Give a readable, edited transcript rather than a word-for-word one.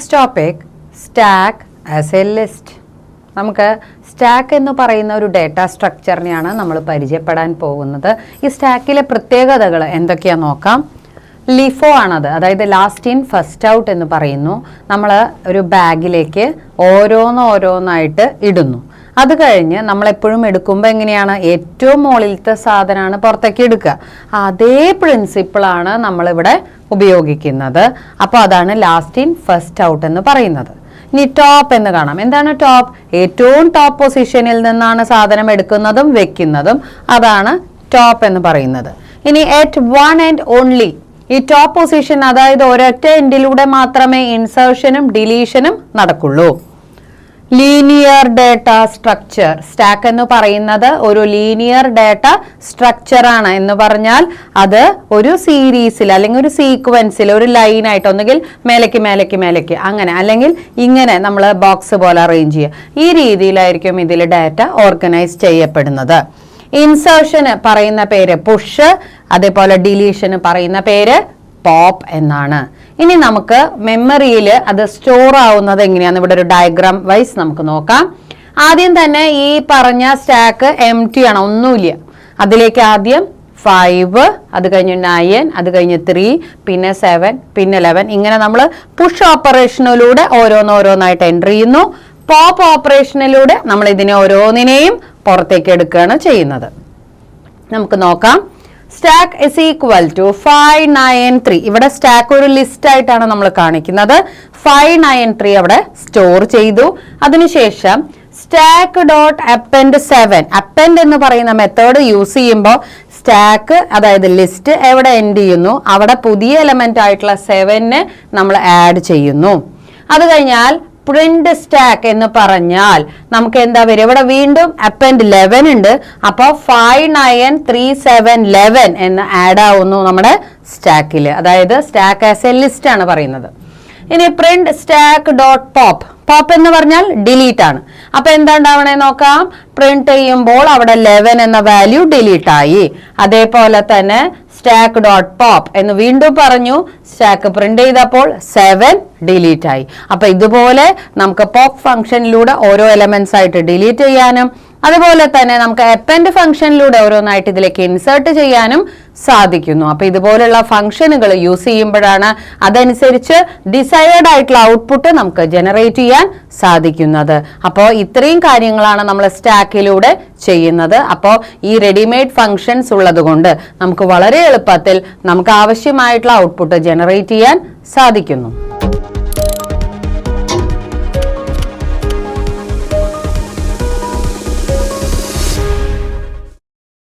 Next topic stack as A list. നമുക്ക് stack എന്ന് പറയുന്ന ഒരു ഡേറ്റ സ്ട്രക്ചറിനെയാണ് നമ്മൾ പരിചയപ്പെടാൻ പോകുന്നത്. ഈ സ്റ്റാക്കിലെ പ്രത്യേകതകൾ എന്തൊക്കെയാണെന്ന് നോക്കാം. ലിഫോ ആണത്, അതായത് ലാസ്റ്റ് ഇൻ ഫസ്റ്റ് ഔട്ട് എന്ന് പറയുന്നു. നമ്മൾ ഒരു ബാഗിലേക്ക് ഓരോന്നായിട്ട് ഇടുന്നു. അത് കഴിഞ്ഞ് നമ്മളെപ്പോഴും എടുക്കുമ്പോൾ എങ്ങനെയാണ്, ഏറ്റവും മുകളിലത്തെ സാധനമാണ് പുറത്തേക്ക് എടുക്കുക. അതേ പ്രിൻസിപ്പിളാണ് നമ്മളിവിടെ ഉപയോഗിക്കുന്നത്. അപ്പോൾ അതാണ് ലാസ്റ്റ് ഇൻ ഫസ്റ്റ് ഔട്ട് എന്ന് പറയുന്നത്. ഇനി ടോപ്പ് എന്ന് കാണാം. എന്താണ് ടോപ്പ്? ഏറ്റവും ടോപ്പ് പൊസിഷനിൽ നിന്നാണ് സാധനം എടുക്കുന്നതും വെക്കുന്നതും, അതാണ് ടോപ്പ് എന്ന് പറയുന്നത്. ഇനി അറ്റ് വൺ ആൻഡ് ഓൺലി, ഈ ടോപ്പ് പൊസിഷൻ അതായത് ഒരൊറ്റ എൻഡിലൂടെ മാത്രമേ ഇൻസേർഷനും ഡിലീഷനും നടക്കുള്ളൂ. Linear data structure. സ്റ്റാക്ക് എന്ന് പറയുന്നത് ഒരു ലീനിയർ ഡേറ്റ സ്ട്രക്ചർ ആണ്. എന്ന് പറഞ്ഞാൽ അത് ഒരു സീരീസിൽ അല്ലെങ്കിൽ ഒരു സീക്വൻസിൽ ഒരു ലൈനായിട്ട് ഒന്നുകിൽ മേലേക്ക് അങ്ങനെ, അല്ലെങ്കിൽ ഇങ്ങനെ നമ്മൾ ബോക്സ് പോലെ അറേഞ്ച് ചെയ്യുക. ഈ രീതിയിലായിരിക്കും ഇതിൽ ഡാറ്റ ഓർഗനൈസ് ചെയ്യപ്പെടുന്നത്. ഇൻസേർഷന് പറയുന്ന പേര് പുഷ്, അതേപോലെ ഡിലീഷന് പറയുന്ന പേര് പോപ്പ് എന്നാണ്. ഇനി നമുക്ക് മെമ്മറിയിൽ അത് സ്റ്റോർ ആവുന്നത് എങ്ങനെയാന്ന് ഇവിടെ ഒരു ഡയഗ്രാം വൈസ് നമുക്ക് നോക്കാം. ആദ്യം തന്നെ ഈ പറഞ്ഞ സ്റ്റാക്ക് എംപ്റ്റി ആണ്, ഒന്നുമില്ല. അതിലേക്ക് ആദ്യം 5, അത് കഴിഞ്ഞ് 9, അത് കഴിഞ്ഞ് 3, പിന്നെ 7, പിന്നെ 11, ഇങ്ങനെ നമ്മൾ പുഷ് ഓപ്പറേഷനിലൂടെ ഓരോന്നായിട്ട് എൻ്റർ ചെയ്യുന്നു. പോപ്പ് ഓപ്പറേഷനിലൂടെ നമ്മൾ ഇതിനെ ഓരോന്നിനെയും പുറത്തേക്ക് എടുക്കുകയാണ് ചെയ്യുന്നത്. നമുക്ക് നോക്കാം. Stack is equal to 5, 9, 3. ഇവിടെ സ്റ്റാക്ക് ഒരു ലിസ്റ്റ് ആയിട്ടാണ് നമ്മൾ കാണിക്കുന്നത്. 5, 9, 3 അവിടെ സ്റ്റോർ ചെയ്തു. അതിനുശേഷം സ്റ്റാക്ക് ഡോട്ട് അപ്പെൻഡ് 7. അപ്പെൻഡ് എന്ന് പറയുന്ന മെത്തേഡ് യൂസ് ചെയ്യുമ്പോൾ സ്റ്റാക്ക് അതായത് ലിസ്റ്റ് എവിടെ എൻഡ് ചെയ്യുന്നു അവിടെ പുതിയ എലമെന്റ് ആയിട്ടുള്ള 7 നമ്മൾ ആഡ് ചെയ്യുന്നു. അത് കഴിഞ്ഞാൽ പ്രിന്റ് സ്റ്റാക്ക് എന്ന് പറഞ്ഞാൽ നമുക്ക് എന്താ വരിക, ഇവിടെ വീണ്ടും അപ്പെൻഡ് 11 ഉണ്ട്. അപ്പോൾ 5, 9, 3, 7, 11 എന്ന് ആഡ് ആവുന്നു നമ്മുടെ സ്റ്റാക്കിൽ. അതായത് സ്റ്റാക്ക് ആസ് എ ലിസ്റ്റ് ആണ് പറയുന്നത്. ഇനി print stack dot pop. Pop എന്ന് പറഞ്ഞാൽ ഡിലീറ്റ് ആണ്. അപ്പൊ എന്താ ഉണ്ടാവണേ നോക്കാം. പ്രിന്റ് ചെയ്യുമ്പോൾ അവിടെ 11 എന്ന വാല്യൂ ഡിലീറ്റ് ആയി. അതേപോലെ തന്നെ സ്റ്റാക്ക് ഡോട്ട് പോപ്പ് എന്ന് വീണ്ടും പറഞ്ഞു. സ്റ്റാക്ക് പ്രിന്റ് ചെയ്തപ്പോൾ 7 ഡിലീറ്റ് ആയി. അപ്പൊ ഇതുപോലെ നമുക്ക് പോപ്പ് ഫംഗ്ഷനിലൂടെ ഓരോ എലമെന്റ്സ് ആയിട്ട് ഡിലീറ്റ് ചെയ്യാനും അതുപോലെ തന്നെ നമുക്ക് അപ്പെൻഡ് ഫംഗ്ഷനിലൂടെ ഓരോന്നായിട്ട് ഇതിലേക്ക് ഇൻസേർട്ട് ചെയ്യാനും സാധിക്കുന്നു. അപ്പൊ ഇതുപോലുള്ള ഫംഗ്ഷനുകൾ യൂസ് ചെയ്യുമ്പോഴാണ് അതനുസരിച്ച് ഡിസൈർഡ് ആയിട്ടുള്ള ഔട്ട്പുട്ട് നമുക്ക് ജനറേറ്റ് ചെയ്യാൻ സാധിക്കുന്നത്. അപ്പോൾ ഇത്രയും കാര്യങ്ങളാണ് നമ്മൾ സ്റ്റാക്കിലൂടെ ചെയ്യുന്നത്. അപ്പോൾ ഈ റെഡിമെയ്ഡ് ഫംഗ്ഷൻസ് ഉള്ളത് കൊണ്ട് നമുക്ക് വളരെ എളുപ്പത്തിൽ നമുക്ക് ആവശ്യമായിട്ടുള്ള ഔട്ട്പുട്ട് ജനറേറ്റ് ചെയ്യാൻ സാധിക്കുന്നു.